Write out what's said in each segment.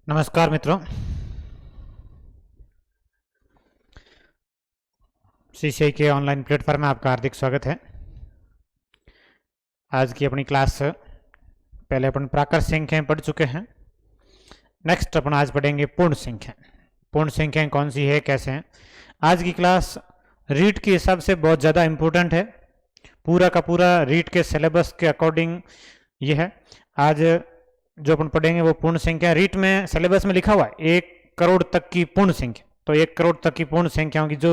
नमस्कार मित्रों, सीसीआई के ऑनलाइन प्लेटफॉर्म में आपका हार्दिक स्वागत है। आज की अपनी क्लास पहले अपन प्राकृत संख्याएं पढ़ चुके हैं। नेक्स्ट अपन आज पढ़ेंगे पूर्ण संख्याएं। पूर्ण संख्याएं कौन सी है, कैसे हैं। आज की क्लास रीट के हिसाब से बहुत ज़्यादा इम्पोर्टेंट है। पूरा का पूरा रीट के सिलेबस के अकॉर्डिंग ये है। आज जो अपन पढ़ेंगे वो पूर्ण संख्या। रीट में सिलेबस में लिखा हुआ है 1 करोड़ तक की पूर्ण संख्या, तो 1 करोड़ तक की पूर्ण संख्याओं की जो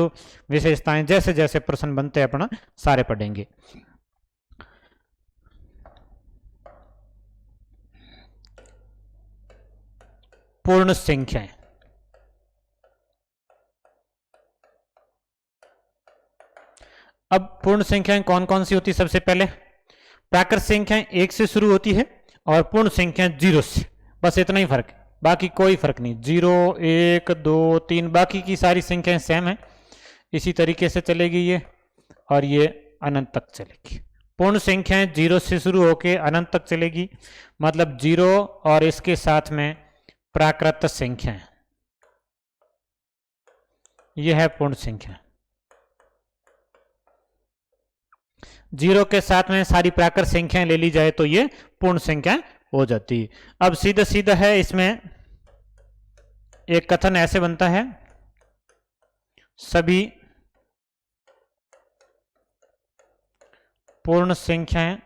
विशेषताएं जैसे जैसे प्रश्न बनते हैं अपना सारे पढ़ेंगे। पूर्ण संख्याएं, अब पूर्ण संख्याएं कौन कौन सी होती है। सबसे पहले प्राकृत संख्याएं 1 से शुरू होती है और पूर्ण संख्याएं 0 से, बस इतना ही फर्क है, बाकी कोई फर्क नहीं। 0, 1, 2, 3 बाकी की सारी संख्याएं सेम है। इसी तरीके से चलेगी ये, और ये अनंत तक चलेगी। पूर्ण संख्याएं 0 से शुरू होकर अनंत तक चलेगी, मतलब 0 और इसके साथ में प्राकृत संख्याएं, यह है पूर्ण संख्या। 0 के साथ में सारी प्राकृत संख्याएं ले ली जाए तो ये पूर्ण संख्या हो जाती है। अब सीधा सीधा है, इसमें एक कथन ऐसे बनता है, सभी पूर्ण संख्याएं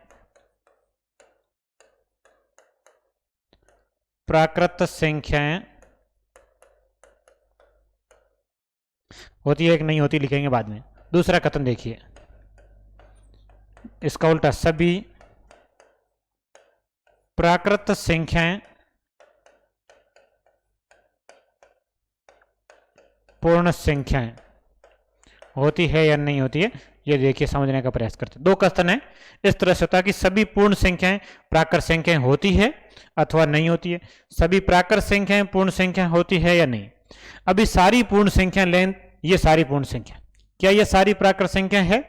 प्राकृत संख्याएं होती है कि नहीं होती, लिखेंगे बाद में। दूसरा कथन देखिए, इसका उल्टा, सभी प्राकृत संख्याएं पूर्ण संख्याएं होती है या नहीं होती है, ये देखिए समझने का प्रयास करते हैं। दो कथन है, इस तरह से होता है कि सभी पूर्ण संख्याएं प्राकृत संख्याएं होती है अथवा नहीं होती है। सभी प्राकृत संख्याएं पूर्ण संख्या होती है या नहीं। अभी सारी पूर्ण संख्या लें, ये सारी पूर्ण संख्या, क्या ये सारी प्राकृत संख्या है?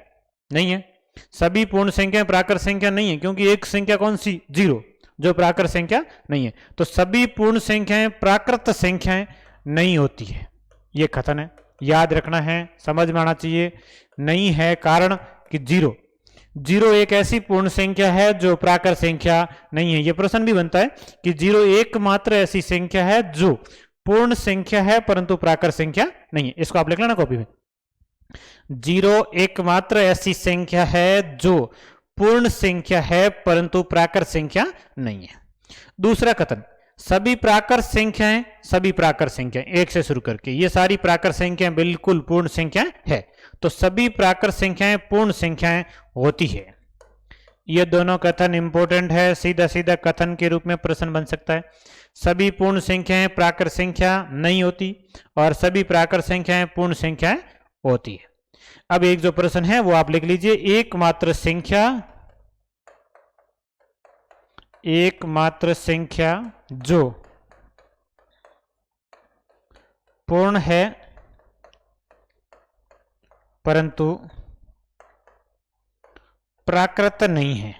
नहीं है। सभी पूर्ण संख्या प्राकृत संख्या नहीं है, क्योंकि एक संख्या कौन सी, 0, जो प्राकृत संख्या नहीं है। तो सभी पूर्ण संख्याएं प्राकृत संख्याएं नहीं होती है, ये कथन है, याद रखना है, समझ में आना चाहिए। नहीं है कारण कि 0 एक ऐसी पूर्ण संख्या है जो प्राकृत संख्या नहीं है। ये प्रश्न भी बनता है कि 0 एकमात्र ऐसी संख्या है जो पूर्ण संख्या है परंतु प्राकृत संख्या नहीं है। इसको आप लिख लेना कॉपी में। 0 एकमात्र ऐसी संख्या है जो पूर्ण संख्या है परंतु प्राकृत संख्या नहीं है। दूसरा कथन, सभी प्राकृत संख्याएं 1 से शुरू करके, ये सारी प्राकृत संख्याएं बिल्कुल पूर्ण संख्या है, तो सभी प्राकृत संख्याएं पूर्ण संख्याएं होती है। ये दोनों कथन इंपॉर्टेंट है, सीधा सीधा कथन के रूप में प्रश्न बन सकता है। सभी पूर्ण संख्याएं प्राकृत संख्या नहीं होती और सभी प्राकृत संख्याएं पूर्ण संख्याएं होती है। अब एक जो प्रश्न है वो आप लिख लीजिए, एकमात्र संख्या जो पूर्ण है परंतु प्राकृत नहीं है।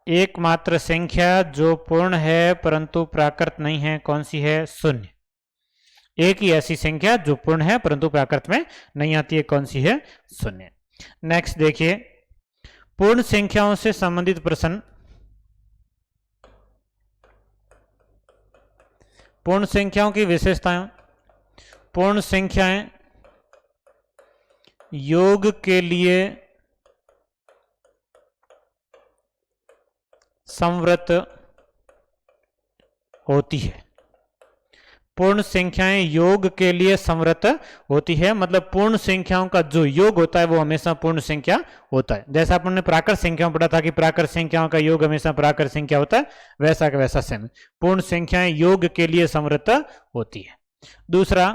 एकमात्र संख्या जो पूर्ण है परंतु प्राकृत नहीं है, कौन सी है? 0। एक ही ऐसी संख्या जो पूर्ण है परंतु प्राकृत में नहीं आती है, कौन सी है? 0। नेक्स्ट देखिए, पूर्ण संख्याओं से संबंधित प्रश्न। पूर्ण संख्याओं की विशेषताएं। पूर्ण संख्याएं योग के लिए संवृत होती है। पूर्ण संख्याएं योग के लिए संवृत होती है, मतलब पूर्ण संख्याओं का जो योग होता है वो हमेशा पूर्ण संख्या होता है। जैसा अपन प्राकृत संख्याओं पढ़ा था कि प्राकृत संख्याओं का योग हमेशा प्राकृत संख्या होता है, वैसा का वैसा सेम पूर्ण संख्याएं योग के लिए संवृत होती है। दूसरा,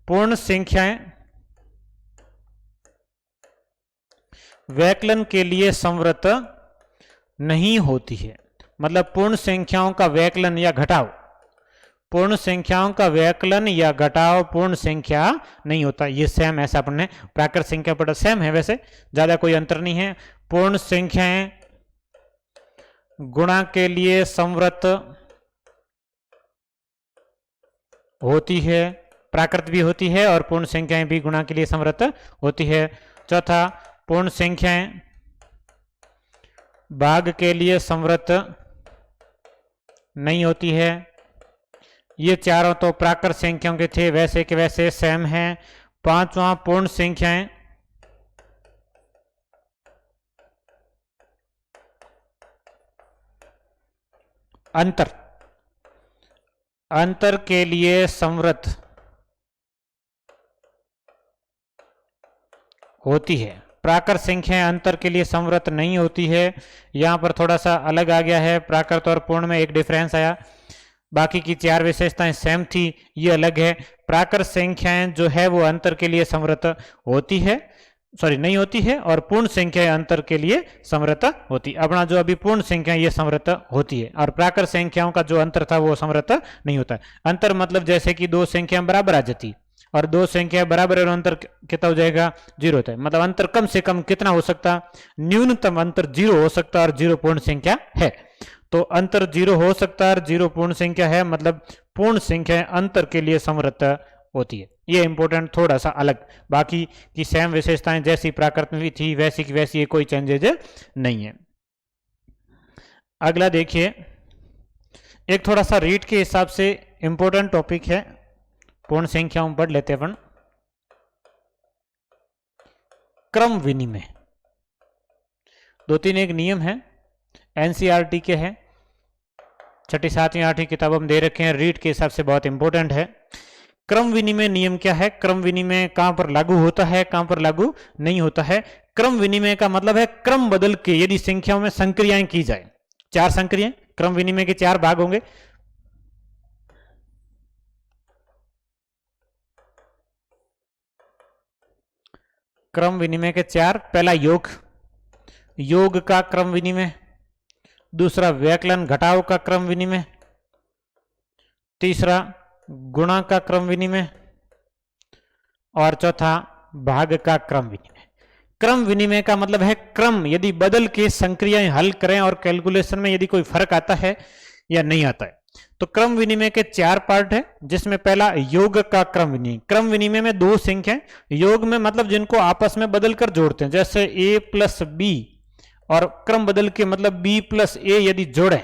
पूर्ण संख्याएं वैकलन के लिए संवृत नहीं होती है, मतलब पूर्ण संख्याओं का वैकलन या घटाव, पूर्ण संख्याओं का वैकलन या घटाव पूर्ण संख्या नहीं होता। ये सेम, ऐसा अपने प्राकृत संख्या पढ़ा, सेम है, वैसे ज्यादा कोई अंतर नहीं है। पूर्ण संख्याएं गुणा के लिए संवृत होती है, प्राकृत भी होती है और पूर्ण संख्याएं भी गुणा के लिए समर्थ होती है। चौथा, पूर्ण संख्याएं भाग के लिए समर्थ नहीं होती है। ये चारों तो प्राकृत संख्याओं के थे, वैसे के वैसे सेम हैं। पांचवा, पूर्ण संख्याएं अंतर के लिए समर्थ होती है। प्राकृत संख्याएं अंतर के लिए समर्थ नहीं होती है। यहां पर थोड़ा सा अलग आ गया है, प्राकृत और पूर्ण में एक डिफरेंस आया, बाकी की चार विशेषताएं सेम थी, ये अलग है। प्राकृत संख्याएं जो है वो अंतर के लिए समर्थ होती है, नहीं होती है, और पूर्ण संख्याएं अंतर के लिए समर्थ होती है। अपना जो अभी पूर्ण संख्याएं ये समर्थ होती है, और प्राकृत संख्याओं का जो अंतर था वो समर्थ नहीं होता है। अंतर मतलब जैसे कि दो संख्याएं बराबर आ जाती और दो संख्याएं बराबर और अंतर कितना हो जाएगा, 0 होता है। मतलब अंतर कम से कम कितना हो सकता, न्यूनतम अंतर 0 हो सकता और 0 पूर्ण संख्या है। तो अंतर 0 हो सकता है और 0 पूर्ण संख्या है, मतलब पूर्ण संख्या अंतर के लिए समर्थ होती है। ये इंपॉर्टेंट, थोड़ा सा अलग, बाकी की सेम विशेषताएं जैसी प्राकृत में भी थी वैसी की वैसी, कोई चेंजेज नहीं है। अगला देखिए, एक थोड़ा सा रीड के हिसाब से इंपॉर्टेंट टॉपिक है, पूर्ण संख्याओं पढ़ लेते हैं अपन। क्रम विनिमय, 2-3 एक नियम है, एनसीईआरटी के हैं, 6ठी 7वीं 8वीं किताब हम दे रखे हैं, रीड के हिसाब से बहुत इंपॉर्टेंट है। क्रम विनिमय नियम क्या है, क्रम विनिमय कहां पर लागू होता है, कहां पर लागू नहीं होता है। क्रम विनिमय का मतलब है क्रम बदल के यदि संख्याओं में संक्रियाएं की जाए। 4 संक्रियाएं, क्रम विनिमय के 4 भाग होंगे। क्रम विनिमय के 4, पहला योग का क्रम विनिमय, दूसरा व्यकलन घटाव का क्रम विनिमय, तीसरा गुणा का क्रम विनिमय, और चौथा भाग का क्रम विनिमय। क्रम विनिमय का मतलब है क्रम यदि बदल के संक्रियाएं हल करें और कैलकुलेशन में यदि कोई फर्क आता है या नहीं आता है। तो क्रम विनिमय के 4 पार्ट है, जिसमें पहला योग का क्रम विनिमय। क्रम विनिमय में 2 संख्याएं, योग में मतलब जिनको आपस में बदल कर जोड़ते हैं, जैसे a प्लस बी, और क्रम बदल के मतलब b प्लस ए यदि जोड़े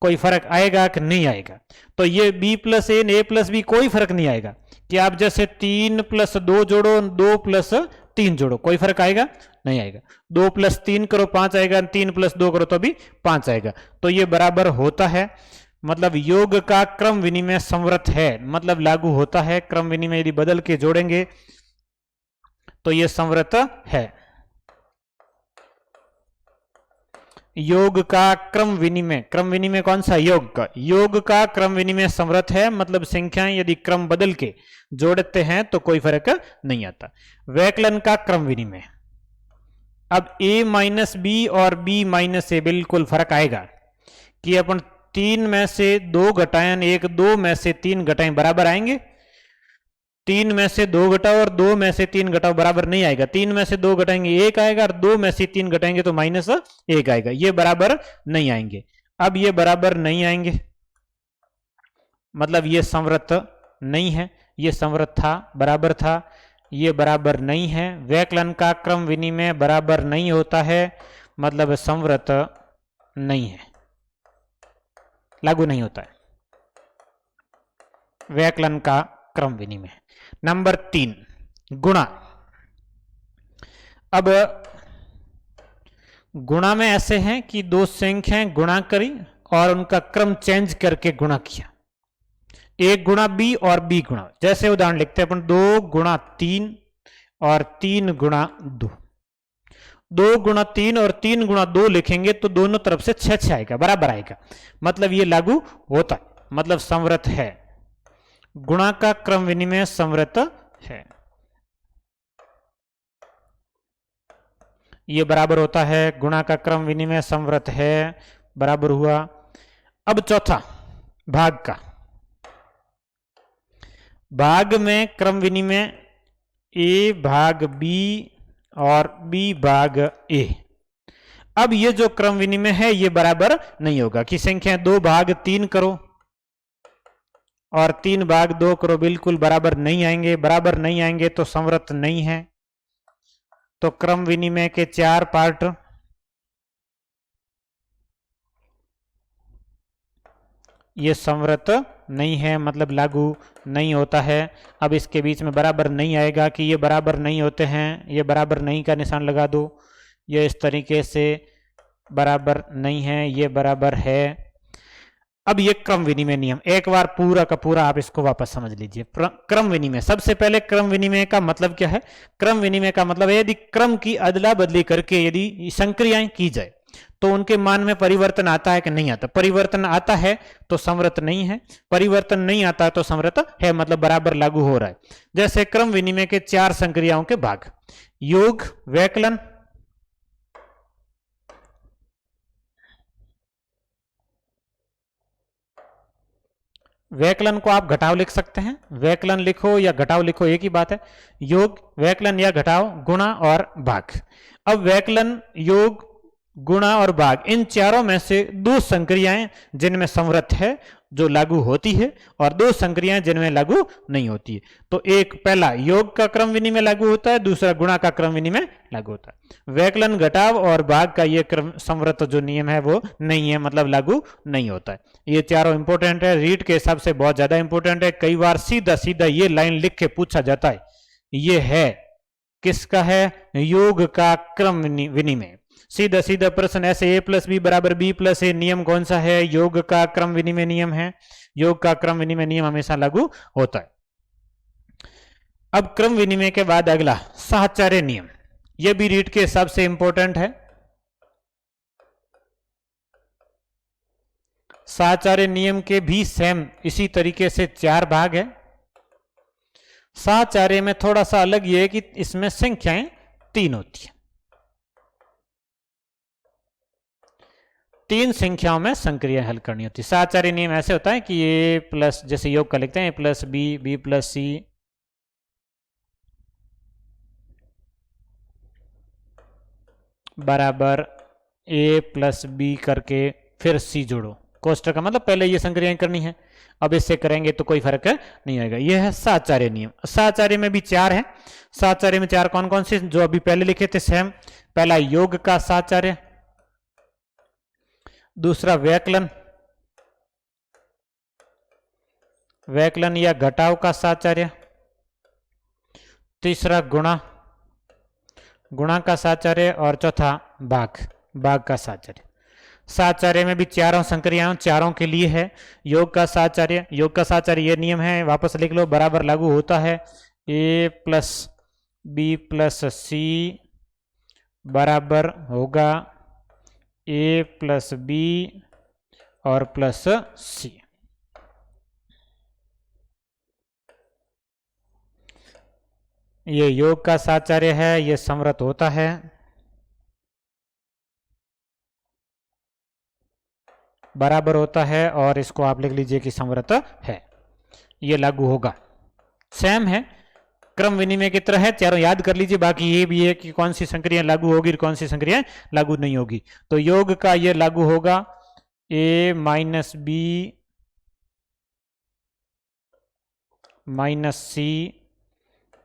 कोई फर्क आएगा कि नहीं आएगा। तो ये b प्लस ए प्लस बी कोई फर्क नहीं आएगा, कि आप जैसे 3 प्लस 2 जोड़ो, 2 प्लस 3 जोड़ो, कोई फर्क आएगा नहीं आएगा। 2 प्लस 3 करो 5 आएगा, 3 प्लस 2 करो तो भी 5 आएगा। तो ये बराबर होता है, मतलब योग का क्रम विनिमय समवर्त है, मतलब लागू होता है। क्रम विनिमय यदि बदल के जोड़ेंगे तो ये समवर्त है। योग का क्रम विनिमय कौन सा, योग का क्रम विनिमय समवर्त है, मतलब संख्याएं यदि क्रम बदल के जोड़ते हैं तो कोई फर्क नहीं आता। व्यकलन का क्रम विनिमय, अब a माइनस बी और b माइनस ए बिल्कुल फर्क आएगा, कि अपन 3 में से 2 घटाएं 1, 2 में से 3 घटाएं बराबर आएंगे। 3 में से 2 घटाओ और 2 में से 3 घटाओ बराबर नहीं आएगा। 3 में से 2 घटाएंगे 1 आएगा, और 2 में से 3 घटाएंगे तो -1 आएगा। ये बराबर नहीं आएंगे। अब ये बराबर नहीं आएंगे, मतलब ये समवर्त नहीं है, ये समवर्त था, बराबर था, ये बराबर नहीं है। व्यकलन का क्रम विनिमय बराबर नहीं होता है, मतलब समवर्त नहीं है, लागू नहीं होता है व्यकलन का क्रम विनिमय। नंबर 3, गुणा। अब गुणा में ऐसे हैं कि 2 संख्याएं गुणा करी और उनका क्रम चेंज करके गुणा किया, a गुणा b और b गुणा। जैसे उदाहरण लिखते हैं अपन, 2 गुणा 3 और 3 गुणा 2। 2 गुणा 3 और 3 गुणा 2 लिखेंगे तो दोनों तरफ से 6 आएगा, बराबर आएगा, मतलब ये लागू होता है, मतलब समवर्त है। गुणा का क्रम विनिमय समवर्त है, ये बराबर होता है। गुणा का क्रम विनिमय समवर्त है, बराबर हुआ। अब चौथा, भाग का। भाग में क्रम विनिमय a भाग b और b भाग a। अब ये जो क्रम विनिमय है ये बराबर नहीं होगा, कि संख्या 2 भाग 3 करो और 3 भाग 2 करो, बिल्कुल बराबर नहीं आएंगे। बराबर नहीं आएंगे तो संवृत नहीं है। तो क्रम विनिमय के 4 पार्ट, ये संवृत नहीं है, मतलब लागू नहीं होता है। अब इसके बीच में बराबर नहीं आएगा कि ये बराबर नहीं होते हैं, ये बराबर नहीं का निशान लगा दो। ये इस तरीके से बराबर नहीं है, ये बराबर है। अब ये क्रम विनिमय नियम एक बार पूरा का पूरा आप इसको वापस समझ लीजिए। क्रम विनिमय, सबसे पहले क्रम विनिमय का मतलब क्या है? क्रम विनिमय का मतलब है यदि क्रम की अदला बदली करके यदि संक्रियाएं की जाए तो उनके मान में परिवर्तन आता है कि नहीं आता। परिवर्तन आता है तो संवृत नहीं है, परिवर्तन नहीं आता तो संवृत है, मतलब बराबर लागू हो रहा है। जैसे क्रम विनिमय के 4 संक्रियाओं के भाग, योग, वैकलन, वैकलन को आप घटाव लिख सकते हैं, वैकलन लिखो या घटाव लिखो एक ही बात है। योग, वैकलन या घटाव, गुणा और भाग। अब वैकलन, योग, गुणा और भाग, इन चारों में से 2 संक्रियाएं जिनमें संवृत है जो लागू होती है, और 2 संक्रियाएं जिनमें लागू नहीं होती है। तो एक पहला योग का क्रम विनिमय लागू होता है, दूसरा गुणा का क्रम विनिमय लागू होता है। वैकलन, घटाव और भाग का ये क्रम संवृत जो नियम है वो नहीं है, मतलब लागू नहीं होता है। ये चारों इंपॉर्टेंट है, रीड के हिसाब से बहुत ज्यादा इंपॉर्टेंट है। कई बार सीधा सीधा ये लाइन लिख के पूछा जाता है। ये है किसका है? योग का क्रम विनिमय। सीधा सीधा प्रश्न ऐसे, a प्लस बी बराबर बी प्लस ए, नियम कौन सा है? योग का क्रम विनिमय नियम है। योग का क्रम विनिमय नियम हमेशा लागू होता है। अब क्रम विनिमय के बाद अगला साहचर्य नियम, यह भी रीड के हिसाब से इंपॉर्टेंट है। साहचर्य नियम के भी सेम इसी तरीके से 4 भाग है। साहचर्य में थोड़ा सा अलग यह है कि इसमें संख्याएं 3 होती है। 3 संख्याओं में संक्रिया हल करनी होती है। साहचर्य नियम ऐसे होता है कि ए प्लस, जैसे योग का लिखते हैं, ए प्लस बी, बी प्लस सी, बराबर ए प्लस बी करके फिर सी जोड़ो। कोष्टक का मतलब पहले ये संक्रियाएं करनी है, अब इससे करेंगे तो कोई फर्क नहीं आएगा। यह है साहचर्य नियम। साहचर्य में भी 4 है। साहचर्य में 4 कौन कौन से? जो अभी पहले लिखे थे सेम। पहला योग का साहचर्य, दूसरा वैकलन, वैकलन या घटाव का साहचर्य, तीसरा गुणा, गुणा का साहचर्य, और चौथा भाग, भाग का साहचर्य। साहचर्य में भी 4 संक्रियाओं, चारों के लिए है। योग का साहचर्य, योग का साहचर्य ये नियम है, वापस लिख लो, बराबर लागू होता है। ए प्लस बी प्लस सी बराबर होगा ए प्लस बी और प्लस सी। ये योग का साहचर्य है, ये संवृत होता है। बराबर होता है, और इसको आप लिख लीजिए कि संवृत है, ये लागू होगा। सेम है, क्रम विनिमय की तरह है, चारों याद कर लीजिए। बाकी ये भी है कि कौन सी संक्रिया लागू होगी और कौन सी संक्रिया लागू नहीं होगी। तो योग का ये लागू होगा, ए माइनस बी माइनस सी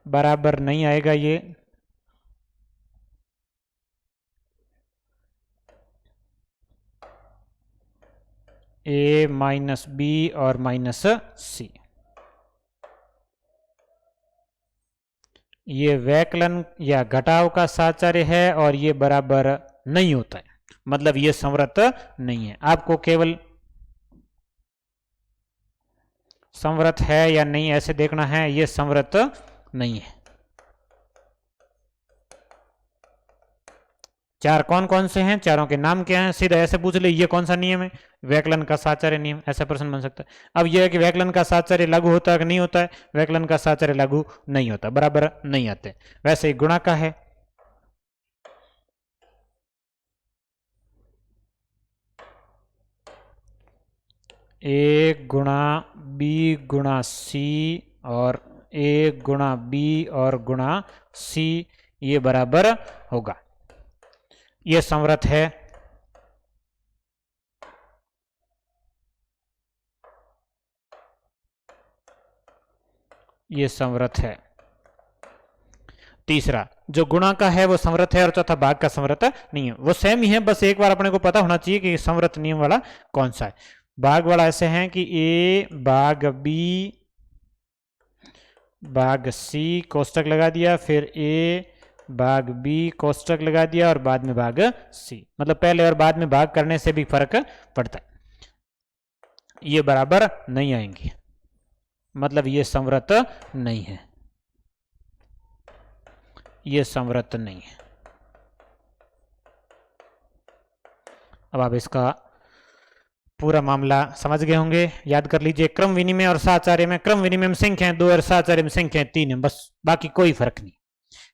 बराबर नहीं आएगा, ये ए माइनस बी और माइनस सी। ये वैकलन या घटाव का साहचर्य है, और ये बराबर नहीं होता है, मतलब ये संवृत नहीं है। आपको केवल संवृत है या नहीं ऐसे देखना है, ये संवृत नहीं है। 4 कौन कौन से हैं, चारों के नाम क्या हैं? सीधा ऐसे पूछ ले, ये कौन सा नियम है? वैकलन का साहचर्य नियम, ऐसा प्रश्न बन सकता है। अब यह है कि वैकलन का साहचर्य लागू होता है कि नहीं होता है? वैकलन का साहचर्य लागू नहीं होता, बराबर नहीं आते। वैसे ही गुणा का है, ए गुणा बी गुणा सी और ए गुणा बी और गुणा सी, ये बराबर होगा, ये संवृत है। ये संवृत है। तीसरा जो गुणा का है वो संवृत है और चौथा भाग का संवृत नहीं है। वो सेम ही है, बस एक बार अपने को पता होना चाहिए कि संवृत नियम वाला कौन सा है। भाग वाला ऐसे है कि ए भाग बी भाग सी कोष्टक लगा दिया, फिर ए भाग बी कोष्टक लगा दिया और बाद में भाग सी। मतलब पहले और बाद में भाग करने से भी फर्क पड़ता है, ये बराबर नहीं आएंगे, मतलब ये संवृत नहीं है, ये संवृत नहीं है। अब आप इसका पूरा मामला समझ गए होंगे, याद कर लीजिए। क्रम विनिमय और साहचर्य में, क्रम विनिमय में संख्याएं 2 और साहचर्य में संख्याएं 3 है, बस बाकी कोई फर्क नहीं।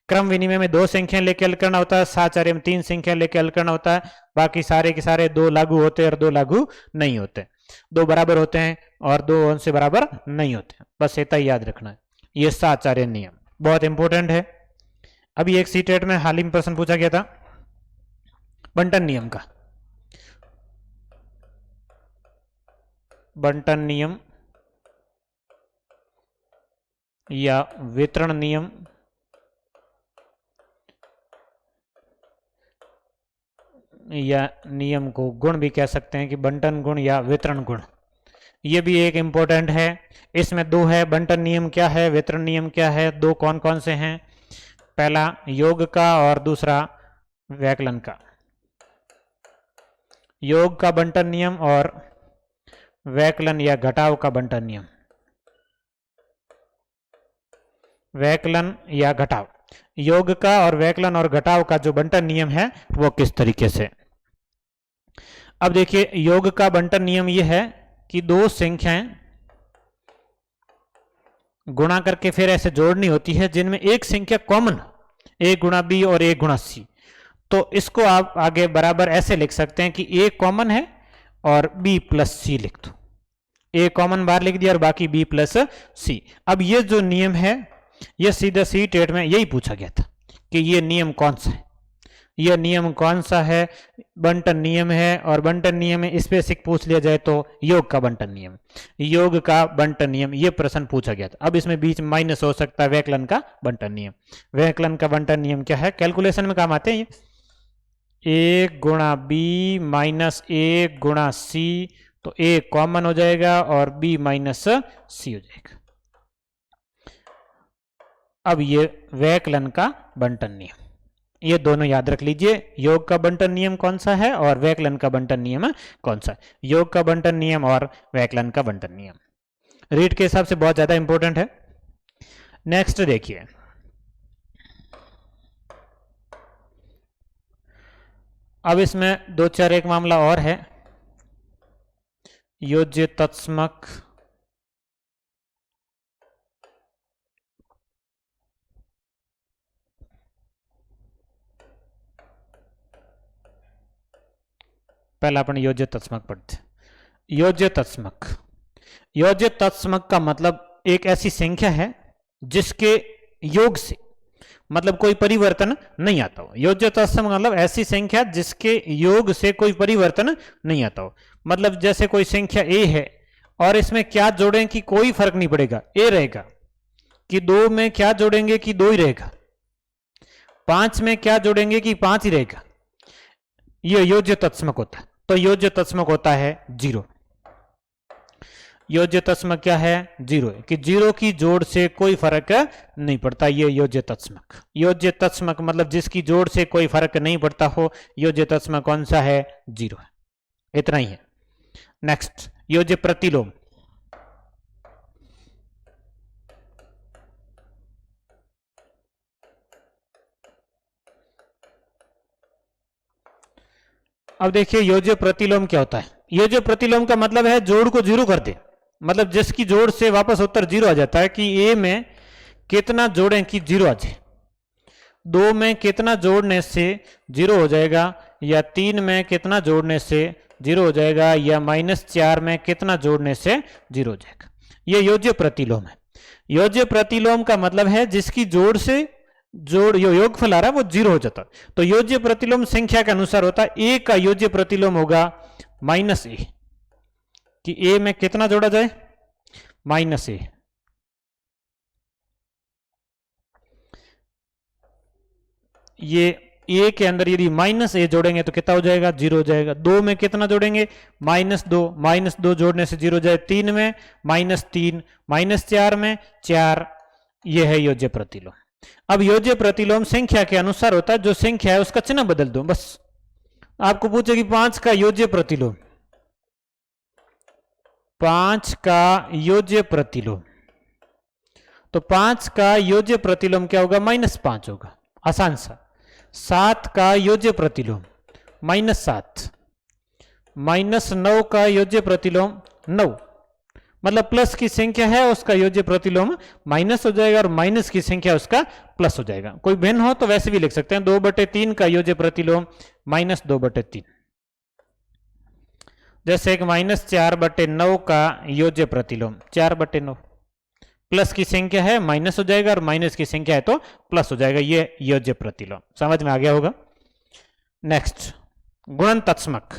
क्रम विनिमय में 2 संख्या लेके हल करना होता है, साहचर्य में 3 संख्या लेके हल करना होता है। बाकी सारे के सारे 2 लागू होते हैं और 2 लागू नहीं होते, 2 बराबर होते हैं और 2 उनसे बराबर नहीं होते, बस इतना ही याद रखना है। ये साहचर्य नियम बहुत इंपॉर्टेंट है। अभी एक सीटेट में हाल ही में प्रश्न पूछा गया था बंटन नियम का। बंटन नियम या वितरण नियम या नियम को गुण भी कह सकते हैं कि बंटन गुण या वितरण गुण, ये भी एक इंपॉर्टेंट है। इसमें 2 है, बंटन नियम क्या है, वितरण नियम क्या है। 2 कौन कौन से हैं? पहला योग का और दूसरा वैकलन का। योग का बंटन नियम और वैकलन या घटाव का बंटन नियम। वैकलन या घटाव, योग का और वैकलन और घटाव का जो बंटन नियम है वो किस तरीके से। अब देखिए योग का बंटन नियम ये है कि 2 संख्याएं गुणा करके फिर ऐसे जोड़नी होती है जिनमें एक संख्या कॉमन, a गुणा बी और a गुणा सी। तो इसको आप आगे बराबर ऐसे लिख सकते हैं कि a कॉमन है और b प्लस सी लिख दो। a कॉमन बाहर लिख दिया और बाकी b प्लस सी। अब ये जो नियम है ये सीधा सी टेट में यही पूछा गया था कि ये नियम कौन सा है, यह नियम कौन सा है। बंटन नियम है और बंटन नियम में स्पेसिफिक पूछ लिया जाए तो योग का बंटन नियम, योग का बंटन नियम, ये प्रश्न पूछा गया था। अब इसमें बीच में माइनस हो सकता है वैकलन का बंटन नियम। वैकलन का बंटन नियम क्या है, कैलकुलेशन में काम आते हैं ये। a गुणा बी माइनस a गुणा सी, तो a कॉमन हो जाएगा और b माइनस सी हो जाएगा। अब ये वैकलन का बंटन नियम, ये दोनों याद रख लीजिए। योग का बंटन नियम कौन सा है और वैकलन का बंटन नियम कौन सा है। योग का बंटन नियम और वैकलन का बंटन नियम रीड के हिसाब से बहुत ज्यादा इंपॉर्टेंट है। नेक्स्ट देखिए, अब इसमें 2-4 एक मामला और है। योज्य तत्समक, पहला अपन योज्य तत्समक पढ़ते। योज्य तत्समक, योज्य तत्समक का मतलब एक ऐसी संख्या है जिसके योग से मतलब कोई परिवर्तन नहीं आता हो। योज्य तत्समक मतलब ऐसी संख्या जिसके योग से कोई परिवर्तन नहीं आता हो। मतलब जैसे कोई संख्या a है और इसमें क्या जोड़ें कि कोई फर्क नहीं पड़ेगा, a रहेगा, कि 2 में क्या जोड़ेंगे कि 2 ही रहेगा, 5 में क्या जोड़ेंगे कि 5 ही रहेगा, ये योज्य तत्समक होता है। तो योज्य तत्समक होता है 0। योज्य तत्समक क्या है, 0 है, कि 0 की जोड़ से कोई फर्क नहीं पड़ता, ये योज्य तत्समक। योज्य तत्समक मतलब जिसकी जोड़ से कोई फर्क नहीं पड़ता हो, योज्य तत्समक कौन सा है, 0 है। इतना ही है। नेक्स्ट योज्य प्रतिलोम। अब देखिए योज्य प्रतिलोम क्या होता है। योज्य प्रतिलोम का मतलब है जोड़ को 0 कर दे, मतलब जिसकी जोड़ से वापस उत्तर 0 आ जाता है। कि a में कितना जोड़ें कि 0 आ जाए, 2 में कितना जोड़ने से 0 हो जाएगा, या 3 में कितना जोड़ने से 0 हो जाएगा, या -4 में कितना जोड़ने से 0 हो जाएगा। ये योज्य प्रतिलोम है। योज्य प्रतिलोम का मतलब है जिसकी जोड़ से जोड़ योगफल आ रहा है वो 0 हो जाता। तो योज्य प्रतिलोम संख्या के अनुसार होता है। a का योज्य प्रतिलोम होगा -a, कि a में कितना जोड़ा जाए, -a, ये ए के अंदर यदि माइनस ए जोड़ेंगे तो कितना हो जाएगा, 0 हो जाएगा। 2 में कितना जोड़ेंगे, -2, -2 जोड़ने से 0 हो जाए। 3 में -3, -4 में 4, ये है योज्य प्रतिलोम। अब योज्य प्रतिलोम संख्या के अनुसार होता है, जो संख्या है उसका चिन्ह बदल दो बस। आपको पूछे कि 5 का योज्य प्रतिलोम, 5 का योज्य प्रतिलोम, तो 5 का योज्य प्रतिलोम क्या होगा, -5 होगा, आसान सा। 7 का योज्य प्रतिलोम -7, -9 का योज्य प्रतिलोम 9, मतलब प्लस की संख्या है उसका योज्य प्रतिलोम माइनस हो जाएगा और माइनस की संख्या उसका प्लस हो जाएगा। कोई भिन्न हो तो वैसे भी लिख सकते हैं। 2/3 का योज्य प्रतिलोम -2/3, जैसे एक -4/9 का योज्य प्रतिलोम 4/9, प्लस की संख्या है माइनस हो जाएगा और माइनस की संख्या है तो प्लस हो जाएगा। ये योज्य प्रतिलोम समझ में आ गया होगा। नेक्स्ट, गुणनतत्समक।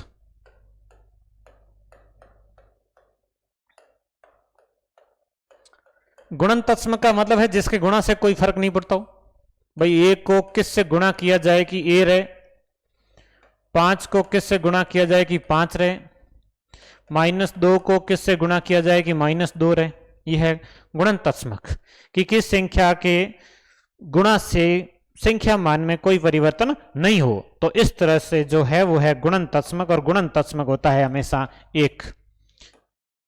गुणनतत्समक का मतलब है जिसके गुणा से कोई फर्क नहीं पड़ता हो। भाई ए को किस से गुणा किया जाए कि ए रहे, 5 को किस से गुणा किया जाए कि 5 रहे, -2 को किस से गुणा किया जाए कि -2 रहे। यह है गुणनतत्समक कि किस संख्या के गुणा से संख्या मान में कोई परिवर्तन नहीं हो। तो इस तरह से जो है वो है गुणनतत्समक, और गुणनतत्समक होता है हमेशा 1।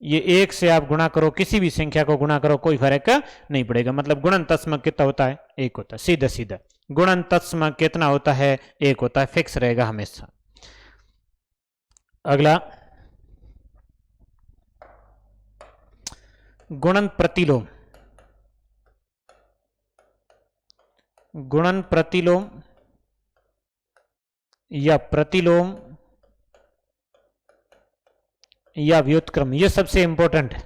ये 1 से आप गुणा करो, किसी भी संख्या को गुणा करो, कोई फर्क नहीं पड़ेगा। मतलब गुणनतत्समक कितना होता है, 1 होता है, सीधा सीधा। गुणनतत्समक कितना होता है, 1 होता है, फिक्स रहेगा हमेशा। अगला, गुणन प्रतिलोम। गुणन प्रतिलोम या प्रतिलोम या व्युत्क्रम, ये सबसे इंपॉर्टेंट है।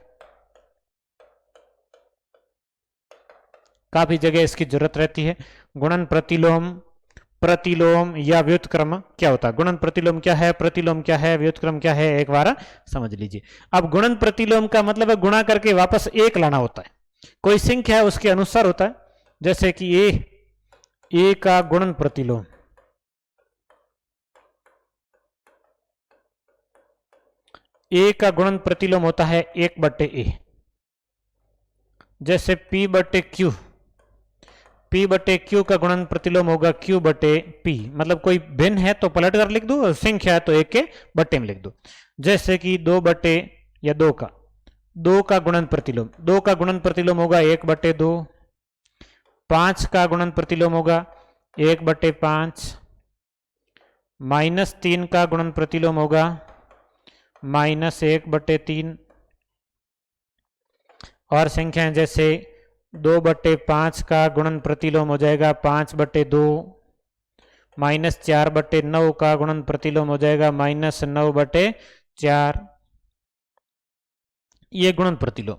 काफी जगह इसकी जरूरत रहती है। गुणन प्रतिलोम, प्रतिलोम या व्युत्क्रम क्या होता है, गुणन प्रतिलोम क्या है, प्रतिलोम क्या है, व्युत्क्रम क्या है, एक बार समझ लीजिए। अब गुणन प्रतिलोम का मतलब है गुणा करके वापस 1 लाना होता है। कोई संख्या है उसके अनुसार होता है, जैसे कि ए का गुणन प्रतिलोम, ए का गुणन प्रतिलोम होता है 1/a। जैसे p/q, p/q का गुणन प्रतिलोम होगा q/p। मतलब कोई भिन्न है तो पलट कर लिख दो, और संख्या है तो 1 के बट्टे में लिख दो। जैसे कि 2 का गुणन प्रतिलोम, 2 का गुणन प्रतिलोम होगा 1/2। 5 का गुणन प्रतिलोम होगा 1/5। -3 का गुणन प्रतिलोम होगा -1/3। और संख्याएं जैसे 2/5 का गुणन प्रतिलोम हो जाएगा 5/2। -4/9 का गुणन प्रतिलोम हो जाएगा -9/4। ये गुणन प्रतिलोम।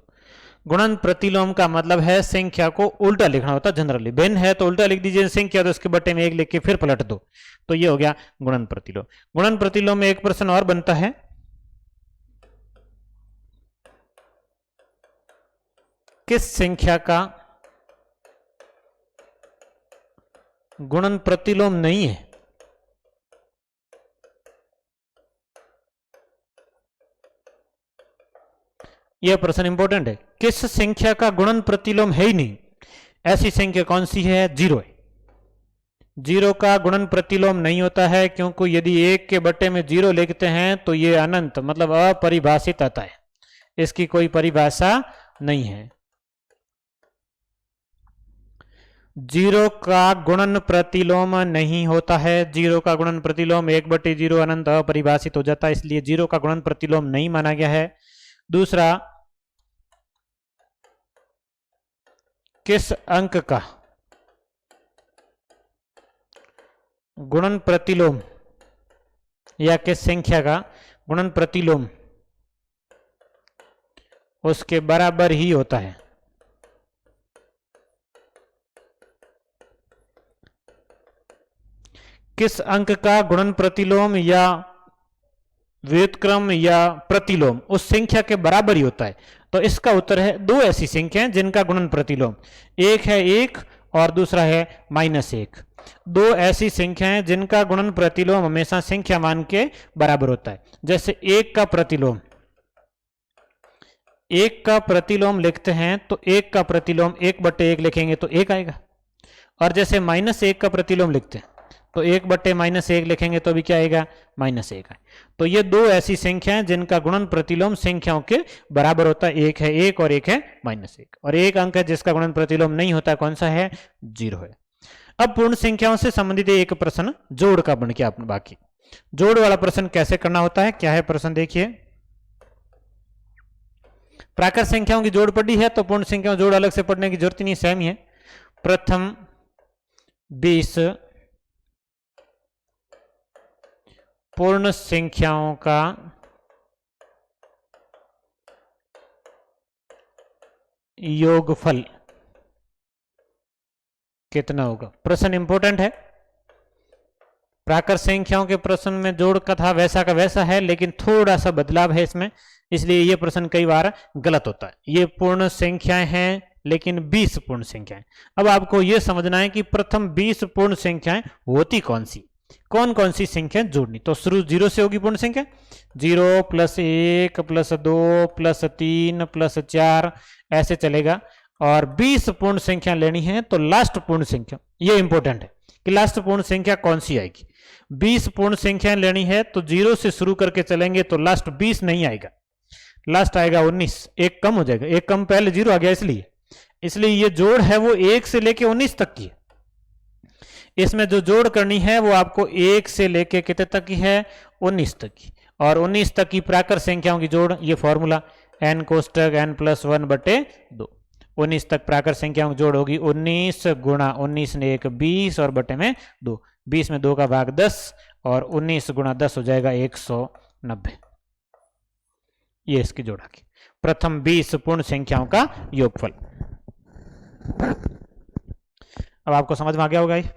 गुणन प्रतिलोम का मतलब है संख्या को उल्टा लिखना होता है। जनरली भिन्न है तो उल्टा लिख दीजिए, संख्या तो उसके बट्टे में 1 लिख के फिर पलट दो, तो ये हो गया गुणन प्रतिलोम। गुणन प्रतिलोम में एक प्रश्न और बनता है, किस संख्या का गुणन प्रतिलोम नहीं है। यह प्रश्न इंपॉर्टेंट है। किस संख्या का गुणन प्रतिलोम है ही नहीं, ऐसी संख्या कौन सी है, 0 है। 0 का गुणन प्रतिलोम नहीं होता है, क्योंकि यदि 1 के बट्टे में 0 लिखते हैं तो ये अनंत मतलब अपरिभाषित आता है, इसकी कोई परिभाषा नहीं है। 0 का गुणन प्रतिलोम नहीं होता है। 0 का गुणन प्रतिलोम 1/0 अनंत अपरिभाषित हो जाता है, इसलिए 0 का गुणन प्रतिलोम नहीं माना गया है। दूसरा, किस अंक का गुणन प्रतिलोम या किस संख्या का गुणन प्रतिलोम उसके बराबर ही होता है। किस अंक का गुणन प्रतिलोम या व्युत्क्रम या प्रतिलोम उस संख्या के बराबर ही होता है। तो इसका उत्तर है 2 ऐसी संख्याएं जिनका गुणन प्रतिलोम, एक है 1 और दूसरा है -1। दो ऐसी संख्याएं जिनका गुणन प्रतिलोम हमेशा संख्या मान के बराबर होता है। जैसे एक का प्रतिलोम लिखते हैं तो एक का प्रतिलोम 1/1 लिखेंगे तो 1 आएगा। और जैसे -1 का प्रतिलोम लिखते हैं तो 1/-1 लिखेंगे तो भी क्या आएगा, -1 आए। तो ये दो ऐसी संख्याएं जिनका गुणन प्रतिलोम संख्याओं के बराबर होता है, एक है 1 और एक है -1। और एक अंक है जिसका गुणन प्रतिलोम नहीं होता, कौन सा है, 0 है। अब पूर्ण संख्याओं से संबंधित एक प्रश्न जोड़ का बन गया अपना। बाकी जोड़ वाला प्रश्न कैसे करना होता है, क्या है प्रश्न देखिए। प्राकृत संख्याओं की जोड़ पढ़ी है तो पूर्ण संख्याओं जोड़ अलग से पढ़ने की जरूरत नहीं, सेम ही है। प्रथम 20 पूर्ण संख्याओं का योगफल कितना होगा। प्रश्न इंपॉर्टेंट है। प्राकृत संख्याओं के प्रश्न में जोड़ का था वैसा का वैसा है, लेकिन थोड़ा सा बदलाव है इसमें, इसलिए यह प्रश्न कई बार गलत होता है। ये पूर्ण संख्याएं हैं लेकिन 20 पूर्ण संख्याएं। अब आपको यह समझना है कि प्रथम 20 पूर्ण संख्याएं होती कौन सी, कौन कौन सी संख्याएं जोड़नी। तो शुरू 0 से होगी पूर्ण संख्या, 0 + 1 + 2 + 3 + 4 ऐसे चलेगा। और 20 पूर्ण संख्या लेनी है तो लास्ट पूर्ण संख्या, ये इंपॉर्टेंट है कि लास्ट पूर्ण संख्या कौन सी आएगी। 20 पूर्ण संख्या लेनी है तो 0 से शुरू करके चलेंगे तो लास्ट 20 नहीं आएगा, लास्ट आएगा 19। एक कम हो जाएगा, एक कम पहले 0 आ गया, इसलिए ये जोड़ है वो 1 से लेके 19 तक की है। इसमें जो जोड़ करनी है वो आपको 1 से लेके कितने तक की है, 19 तक की। और 19 तक की प्राकृत संख्याओं की जोड़, ये फॉर्मूला n कोष्टक n+1/2। 19 तक प्राकृत संख्याओं की जोड़ होगी 19 गुणा 19 ने 1 20 और बटे में 2, 20 में 2 का भाग 10 और 19 गुणा 10 हो जाएगा 190। ये इसकी जोड़ आ गई, प्रथम 20 पूर्ण संख्याओं का योगफल। अब आपको समझ में आ गया होगा ये।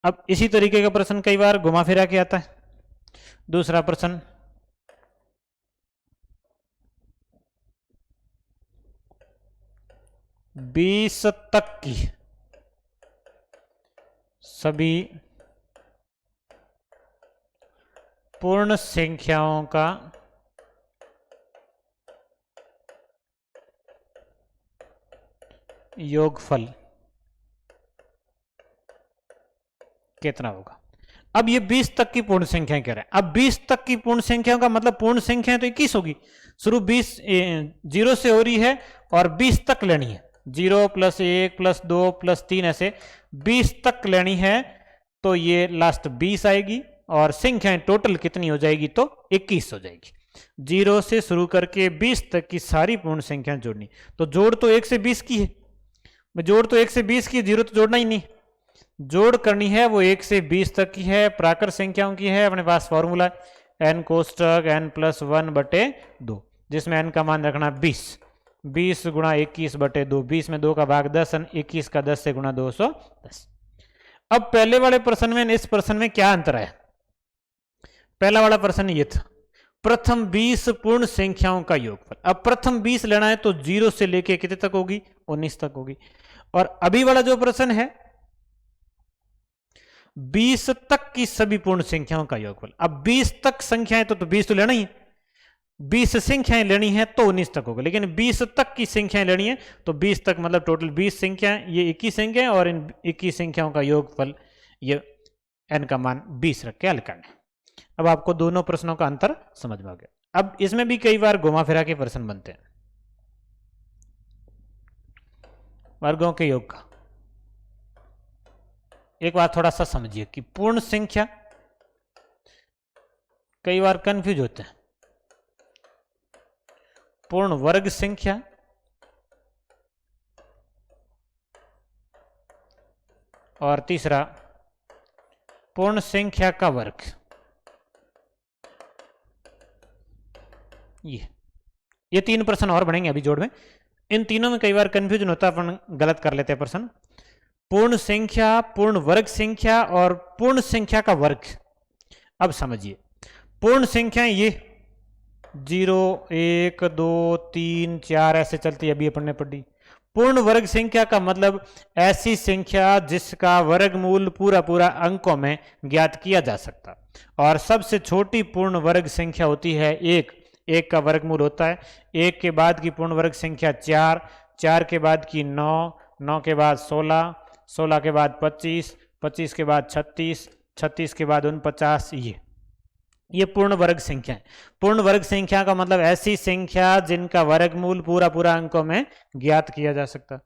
अब इसी तरीके का प्रश्न कई बार घुमा फिरा के आता है। दूसरा प्रश्न, बीस तक की सभी पूर्ण संख्याओं का योगफल कितना होगा। अब ये 20 तक की पूर्ण संख्याएं कह रहे हैं। अब 20 तक की पूर्ण संख्याओं का मतलब पूर्ण संख्याएं तो 21 होगी। शुरू 20 0 से हो रही है और 20 तक लेनी है, 0 + 1 + 2 + 3 ऐसे 20 तक लेनी है तो ये लास्ट 20 आएगी और संख्याएं टोटल कितनी हो जाएगी तो 21 हो जाएगी। 0 से शुरू करके 20 तक की सारी पूर्ण संख्याएं जोड़नी। तो जोड़ तो 1 से 20 की है, जोड़ तो 1 से 20 की, 0 तो जोड़ना ही नहीं। जोड़ करनी है वो 1 से 20 तक की है, प्राकृत संख्याओं की है। अपने पास फॉर्मूला n कोष्टक n+1/2, जिसमें n का मान रखना 20, 20 गुणा 21/2, 20 में 2 का भाग 10, 21 का 10 से गुणा 210। अब पहले वाले प्रश्न में इस प्रश्न में क्या अंतर है। पहला वाला प्रश्न ये था प्रथम 20 पूर्ण संख्याओं का योगफल। अब प्रथम 20 लेना है तो 0 से लेके कितने तक होगी, 19 तक होगी। और अभी वाला जो प्रश्न है 20 तक की सभी पूर्ण संख्याओं का योगफल। अब 20 तक संख्याएं तो 20 तो लेना ही है, 20 संख्याएं लेनी है तो 19 तक होगा। लेकिन 20 तक की संख्याएं लेनी है तो 20 तक मतलब टोटल 20 संख्याएं, ये 21 संख्याएं और इन 21 संख्याओं का योगफल ये n का मान 20 रख के हल करना है। अब आपको दोनों प्रश्नों का अंतर समझ में आ गया। अब इसमें भी कई बार घुमा फिरा के प्रश्न बनते हैं वर्गों के योग का। एक बात थोड़ा सा समझिए कि पूर्ण संख्या कई बार कंफ्यूज होते हैं। पूर्ण वर्ग संख्या और तीसरा पूर्ण संख्या का वर्ग। ये 3 प्रश्न और बनेंगे अभी जोड़ में। इन तीनों में कई बार कंफ्यूजन होता है, अपन गलत कर लेते हैं प्रश्न। पूर्ण संख्या, पूर्ण वर्ग संख्या और पूर्ण संख्या का वर्ग। अब समझिए, पूर्ण संख्याएं ये 0 1 2 3 4 ऐसे चलती है, अभी अपन ने पढ़ी। पूर्ण वर्ग संख्या का मतलब ऐसी संख्या जिसका वर्गमूल पूरा पूरा अंकों में ज्ञात किया जा सकता। और सबसे छोटी पूर्ण वर्ग संख्या होती है एक। एक का वर्गमूल होता है, एक के बाद की पूर्ण वर्ग संख्या 4, 4 के बाद की 9, 9 के बाद 16, 16 के बाद 25, 25 के बाद 36, 36 के बाद 49। ये पूर्ण वर्ग संख्या है। पूर्ण वर्ग संख्या का मतलब ऐसी संख्या जिनका वर्गमूल पूरा पूरा अंकों में ज्ञात किया जा सकता।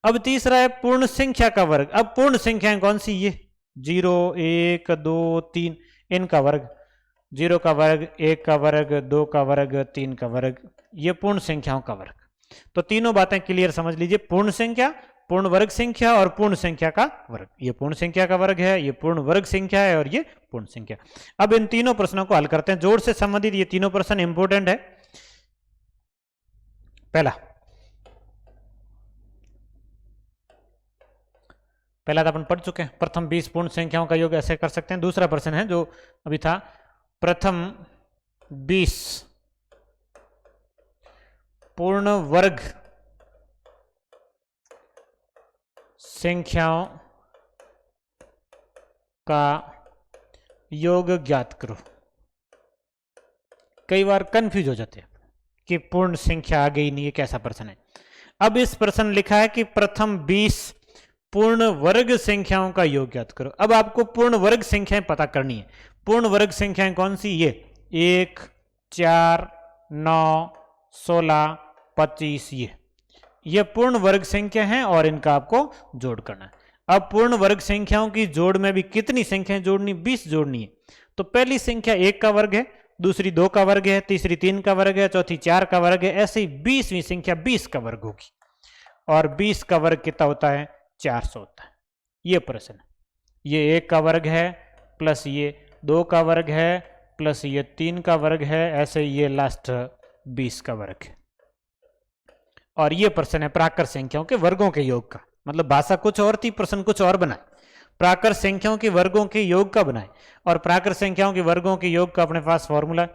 अब तीसरा है पूर्ण संख्या का वर्ग। अब पूर्ण संख्याएं कौन सी? ये 0, 1, 2, 3, इनका वर्ग, 0 का वर्ग, 1 का वर्ग, 2 का वर्ग, 3 का वर्ग, ये पूर्ण संख्याओं का वर्ग। तो तीनों बातें क्लियर समझ लीजिए, पूर्ण संख्या, पूर्ण वर्ग संख्या और पूर्ण संख्या का वर्ग। ये पूर्ण संख्या का वर्ग है, ये पूर्ण वर्ग संख्या है और ये पूर्ण संख्या। अब इन तीनों प्रश्नों को हल करते हैं। जोड़ से संबंधित ये तीनों प्रश्न इंपोर्टेंट है। पहला तो अपन पढ़ चुके हैं, प्रथम 20 पूर्ण संख्याओं का योग ऐसे कर सकते हैं। दूसरा प्रश्न है जो अभी था, प्रथम 20 पूर्ण वर्ग संख्याओं का योग ज्ञात करो। कई बार कंफ्यूज हो जाते हैं कि पूर्ण संख्या आ गई नहीं, ये कैसा प्रश्न है। अब इस प्रश्न लिखा है कि प्रथम 20 पूर्ण वर्ग संख्याओं का योग ज्ञात करो। अब आपको पूर्ण वर्ग संख्याएं पता करनी है। पूर्ण वर्ग संख्याएं कौन सी? ये 1, 4, 9, 16, 25, ये पूर्ण वर्ग संख्या हैं और इनका आपको जोड़ करना है। अब पूर्ण वर्ग संख्याओं की जोड़ में भी कितनी संख्याएं जोड़नी? 20 जोड़नी है। तो पहली संख्या 1 का वर्ग है, दूसरी 2 का वर्ग है, तीसरी 3 का वर्ग है, चौथी 4 का वर्ग है। ऐसे ही 20वीं संख्या 20 का वर्ग होगी। और 20 का वर्ग कितना होता है? 400 होता है। ये प्रश्न है। ये 1 का वर्ग है प्लस ये 2 का वर्ग है प्लस ये 3 का वर्ग है, ऐसे ये लास्ट 20 का वर्ग है। और ये प्रश्न है प्राकृत संख्याओं के वर्गों के योग का। मतलब भाषा कुछ और थी, प्रश्न कुछ और बनाए। प्राकृत संख्याओं के वर्गों के योग का बनाए। और प्राकृत संख्याओं के वर्गों के योग का अपने पास फॉर्मूला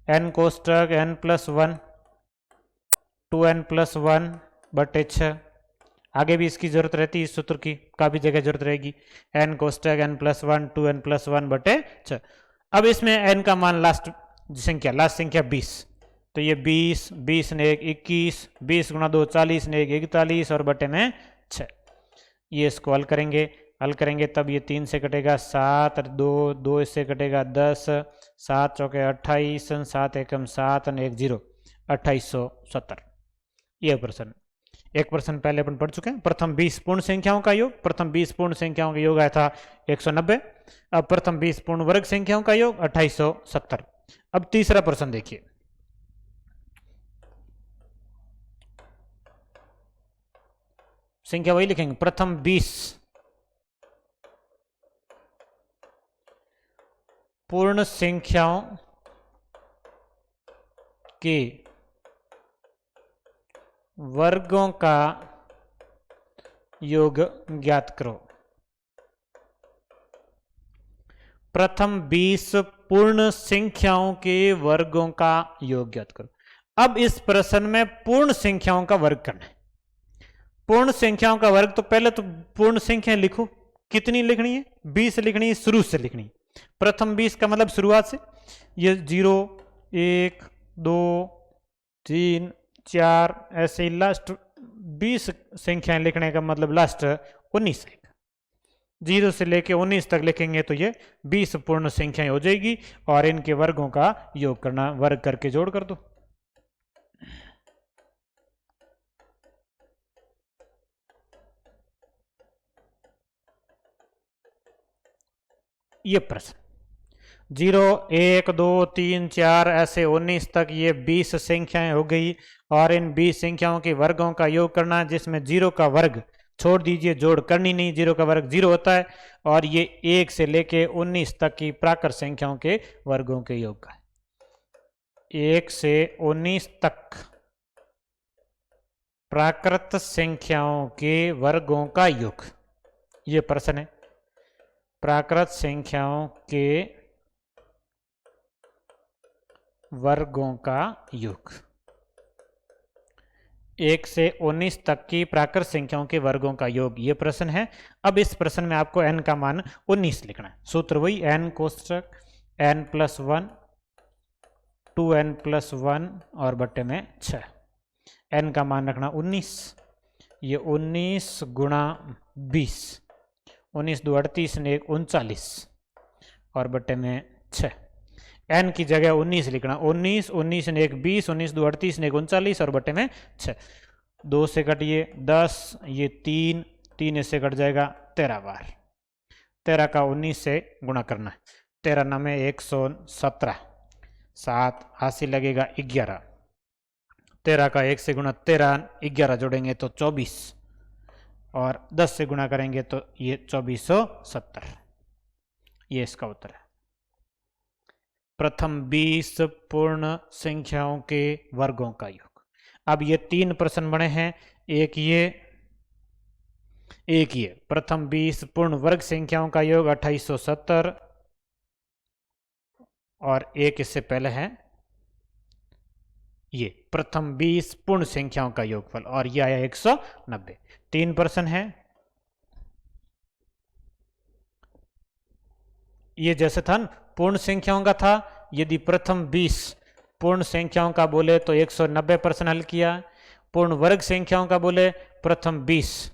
n कोष्टक n+1 2n+1 बटे 6। आगे भी इसकी जरूरत रहती है, इस सूत्र की काफी जगह जरूरत रहेगी। n कोष्टक n+1 2n+1 बटे 6। अब इसमें n का मान लास्ट संख्या 20। तो ये 20, 20 ने 1 21, 20 गुणा 2 40 ने 1 41 और बटे में 6। ये इसको हल करेंगे तब ये 3 से कटेगा 7, 2 इससे कटेगा 10, 7 चौके 28, 7 एकम 7 और 1 0, 2870। ये प्रश्न, एक प्रश्न पहले अपन पढ़ चुके हैं। प्रथम 20 पूर्ण संख्याओं का योग, प्रथम 20 पूर्ण संख्याओं का योग आया था 190। अब प्रथम 20 पूर्ण वर्ग संख्याओं का योग 2870। अब तीसरा प्रश्न देखिए। संख्या वही लिखेंगे, प्रथम 20 पूर्ण संख्याओं के वर्गों का योग ज्ञात करो। प्रथम 20 पूर्ण संख्याओं के वर्गों का योग ज्ञात करो। अब इस प्रश्न में पूर्ण संख्याओं का वर्ग करना है। पूर्ण संख्याओं का वर्ग, तो पहले तो पूर्ण संख्या लिखो। कितनी लिखनी है? 20 लिखनी है, शुरू से लिखनी है। प्रथम 20 का मतलब शुरुआत से। ये 0, 1, 2, 3, 4 ऐसे ही लास्ट 20 संख्याएं लिखने का मतलब लास्ट 19 है। 0 से लेके 19 तक लिखेंगे तो ये 20 पूर्ण संख्याएं हो जाएगी। और इनके वर्गों का योग करना, वर्ग करके जोड़ कर दो। ये प्रश्न 0, 1, 2, 3, 4 ऐसे 19 तक ये 20 संख्याएं हो गई। और इन 20 संख्याओं के वर्गों का योग करना, जिसमें 0 का वर्ग छोड़ दीजिए, जोड़ करनी नहीं। 0 का वर्ग 0 होता है। और ये 1 से लेके 19 तक की प्राकृत संख्याओं के वर्गों के योग का 1 से 19 तक प्राकृत संख्याओं के वर्गों का योग। ये प्रश्न है, प्राकृत संख्याओं के वर्गों का योग। 1 से 19 तक की प्राकृत संख्याओं के वर्गों का योग, ये प्रश्न है। अब इस प्रश्न में आपको n का मान 19 लिखना है। सूत्र वही n कोष्टक n+1 2n+1 और बट्टे में 6। n का मान रखना 19, ये 19 गुणा 20, 19 दो 38 ने 39 और बट्टे में 6। n की जगह 19 लिखना, 19 19 ने 20, 19 दो 38 ने 39 और बट्टे में 6। 2 से कटिए 10, ये 3, 3 इससे कट जाएगा 13 बार। 13 का 19 से गुणा करना है। 13 9 में 117, 7 80 लगेगा 11। 13 का 1 से गुणा 13, 11 जोड़ेंगे तो 24 और 10 से गुणा करेंगे तो ये 2470। ये इसका उत्तर है। प्रथम 20 पूर्ण संख्याओं के वर्गों का योग। अब ये 3 प्रश्न बने हैं, एक ये प्रथम 20 पूर्ण वर्ग संख्याओं का योग 2870 और एक इससे पहले है ये प्रथम 20 पूर्ण संख्याओं का योगफल और ये आया 190। 3 प्रश्न है। ये जैसे था पूर्ण संख्याओं का था, यदि प्रथम 20 पूर्ण संख्याओं का बोले तो 190 प्रश्न हल किया। पूर्ण वर्ग संख्याओं का बोले प्रथम 20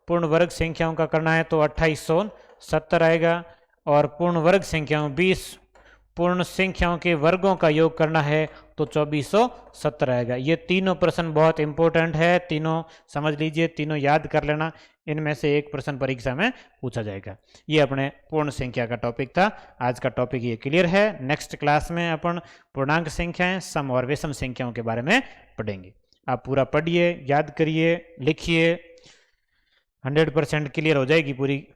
पूर्ण वर्ग संख्याओं का करना है तो 2870 आएगा। और पूर्ण वर्ग संख्याओं 20 पूर्ण संख्याओं के वर्गों का योग करना है तो 2470 आएगा। ये तीनों प्रश्न बहुत इंपॉर्टेंट है, तीनों समझ लीजिए, तीनों याद कर लेना। इनमें से एक प्रश्न परीक्षा में पूछा जाएगा। ये अपने पूर्ण संख्या का टॉपिक था। आज का टॉपिक ये क्लियर है। नेक्स्ट क्लास में अपन पूर्णांक संख्याएं, सम और विषम संख्याओं के बारे में पढ़ेंगे। आप पूरा पढ़िए, याद करिए, लिखिए, 100% क्लियर हो जाएगी पूरी